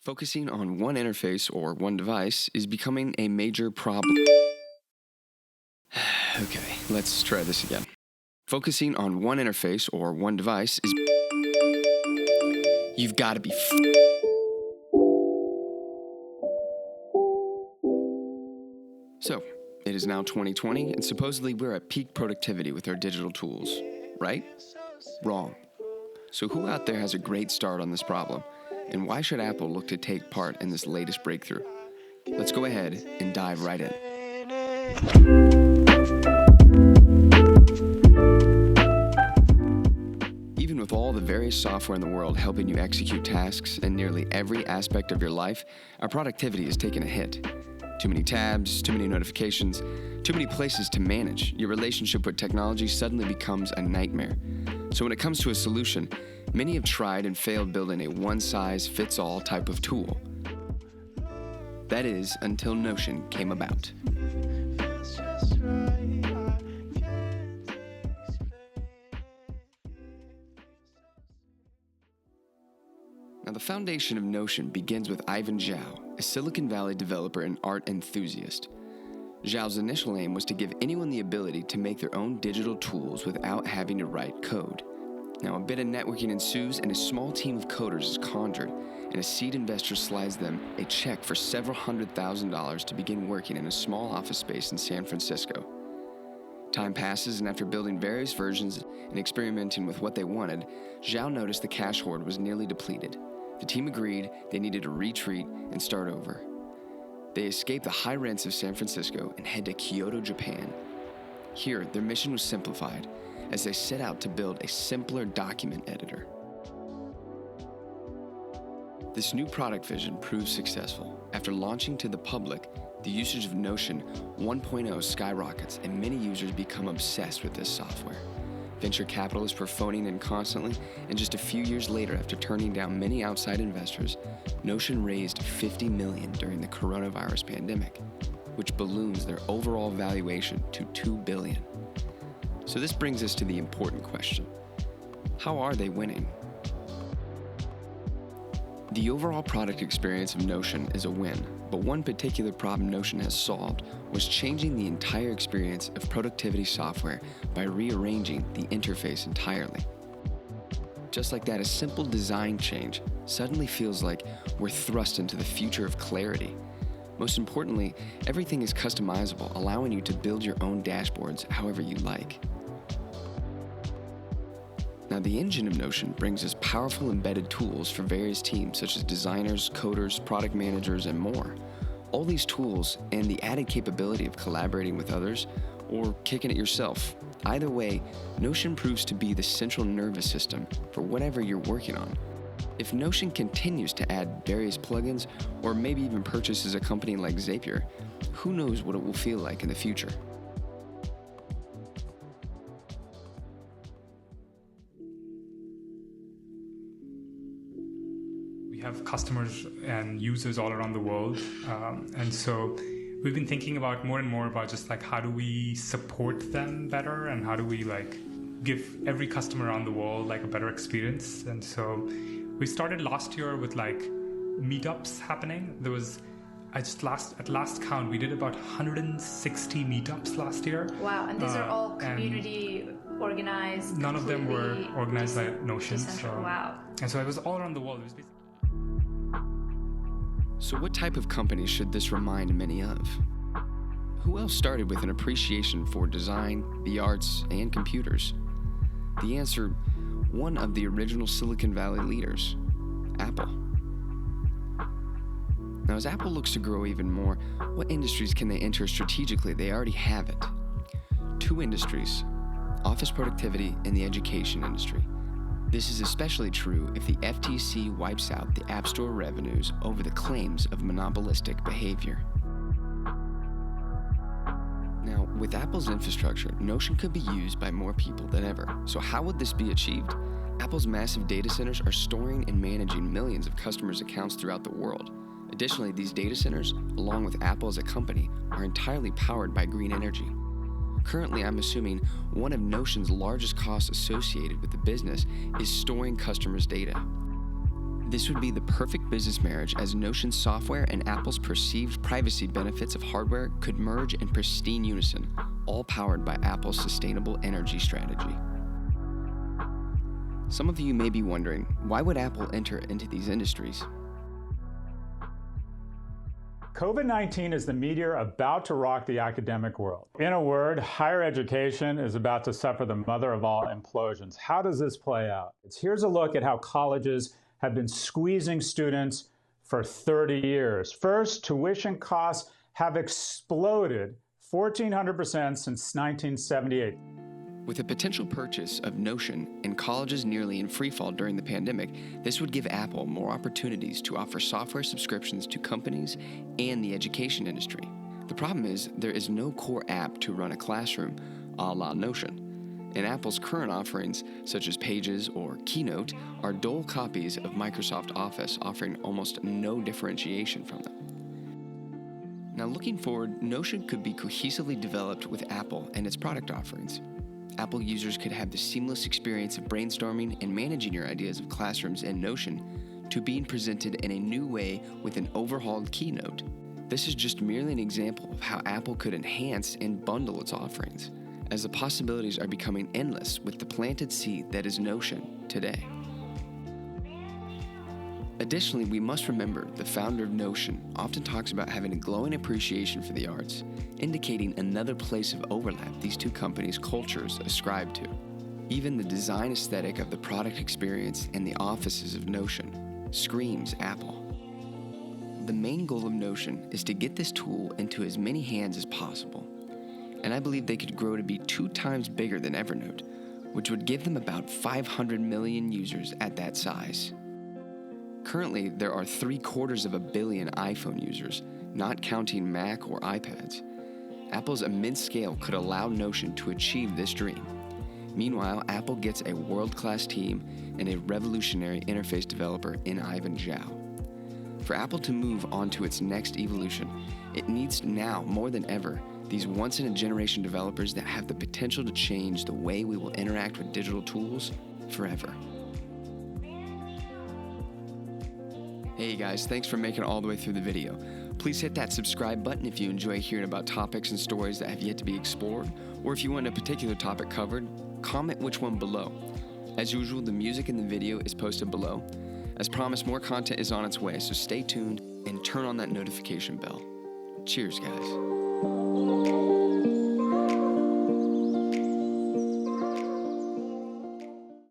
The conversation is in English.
Focusing on one interface or one device is becoming a major problem. Okay, let's try this again. Focusing on one interface or one device is... You've got to be... So, it is now 2020, and supposedly we're at peak productivity with our digital tools, right? Wrong. So who out there has a great start on this problem? And why should Apple look to take part in this latest breakthrough? Let's go ahead and dive right in. Even with all the various software in the world helping you execute tasks in nearly every aspect of your life, our productivity has taken a hit. Too many tabs, too many notifications, too many places to manage. Your relationship with technology suddenly becomes a nightmare. So when it comes to a solution, many have tried and failed building a one-size-fits-all type of tool. That is, until Notion came about. Now, the foundation of Notion begins with Ivan Zhao, a Silicon Valley developer and art enthusiast. Zhao's initial aim was to give anyone the ability to make their own digital tools without having to write code. Now, a bit of networking ensues, and a small team of coders is conjured, and a seed investor slides them a check for several $100,000 to begin working in a small office space in San Francisco. Time passes, and after building various versions and experimenting with what they wanted, Zhao noticed the cash hoard was nearly depleted. The team agreed they needed to retreat and start over. They escape the high rents of San Francisco and head to Kyoto, Japan. Here, their mission was simplified, as they set out to build a simpler document editor. This new product vision proved successful. After launching to the public, the usage of Notion 1.0 skyrockets, and many users become obsessed with this software. Venture capitalists were phoning in constantly, and just a few years later, after turning down many outside investors, Notion raised $50 million during the coronavirus pandemic, which balloons their overall valuation to $2 billion. So this brings us to the important question: how are they winning? The overall product experience of Notion is a win, but one particular problem Notion has solved was changing the entire experience of productivity software by rearranging the interface entirely. Just like that, a simple design change suddenly feels like we're thrust into the future of clarity. Most importantly, everything is customizable, allowing you to build your own dashboards however you like. Now, the engine of Notion brings us powerful embedded tools for various teams such as designers, coders, product managers, and more. All these tools and the added capability of collaborating with others or kicking it yourself. Either way, Notion proves to be the central nervous system for whatever you're working on. If Notion continues to add various plugins or maybe even purchases a company like Zapier, who knows what it will feel like in the future. Have customers and users all around the world, and so we've been thinking about more and more about just like how do we support them better, and how do we like give every customer around the world like a better experience. And so we started last year with like meetups happening. There was at last count we did about 160 meetups last year. Wow. And these are all community organized? None of them were organized by Notion. Wow. And so it was all around the world. It was basically... So what type of company should this remind many of? Who else started with an appreciation for design, the arts, and computers? The answer, one of the original Silicon Valley leaders, Apple. Now, as Apple looks to grow even more, what industries can they enter strategically? They already have it. Two industries, office productivity and the education industry. This is especially true if the FTC wipes out the App Store revenues over the claims of monopolistic behavior. Now, with Apple's infrastructure, Notion could be used by more people than ever. So how would this be achieved? Apple's massive data centers are storing and managing millions of customers' accounts throughout the world. Additionally, these data centers, along with Apple as a company, are entirely powered by green energy. Currently, I'm assuming one of Notion's largest costs associated with the business is storing customers' data. This would be the perfect business marriage, as Notion's software and Apple's perceived privacy benefits of hardware could merge in pristine unison, all powered by Apple's sustainable energy strategy. Some of you may be wondering, why would Apple enter into these industries? COVID-19 is the meteor about to rock the academic world. In a word, higher education is about to suffer the mother of all implosions. How does this play out? Here's a look at how colleges have been squeezing students for 30 years. First, tuition costs have exploded 1,400% since 1978. With a potential purchase of Notion and colleges nearly in freefall during the pandemic, this would give Apple more opportunities to offer software subscriptions to companies and the education industry. The problem is, there is no core app to run a classroom a la Notion. And Apple's current offerings, such as Pages or Keynote, are dual copies of Microsoft Office, offering almost no differentiation from them. Now, looking forward, Notion could be cohesively developed with Apple and its product offerings. Apple users could have the seamless experience of brainstorming and managing your ideas of classrooms in Notion to being presented in a new way with an overhauled Keynote. This is just merely an example of how Apple could enhance and bundle its offerings, as the possibilities are becoming endless with the planted seed that is Notion today. Additionally, we must remember the founder of Notion often talks about having a glowing appreciation for the arts, indicating another place of overlap these two companies' cultures ascribe to. Even the design aesthetic of the product experience and the offices of Notion screams Apple. The main goal of Notion is to get this tool into as many hands as possible, and I believe they could grow to be 2 times bigger than Evernote, which would give them about 500 million users at that size. Currently, there are 750 million iPhone users, not counting Mac or iPads. Apple's immense scale could allow Notion to achieve this dream. Meanwhile, Apple gets a world-class team and a revolutionary interface developer in Ivan Zhao. For Apple to move on to its next evolution, it needs now more than ever these once-in-a-generation developers that have the potential to change the way we will interact with digital tools forever. Hey guys, thanks for making it all the way through the video. Please hit that subscribe button if you enjoy hearing about topics and stories that have yet to be explored, or if you want a particular topic covered, comment which one below. As usual, the music in the video is posted below. As promised, more content is on its way, so stay tuned and turn on that notification bell. Cheers, guys.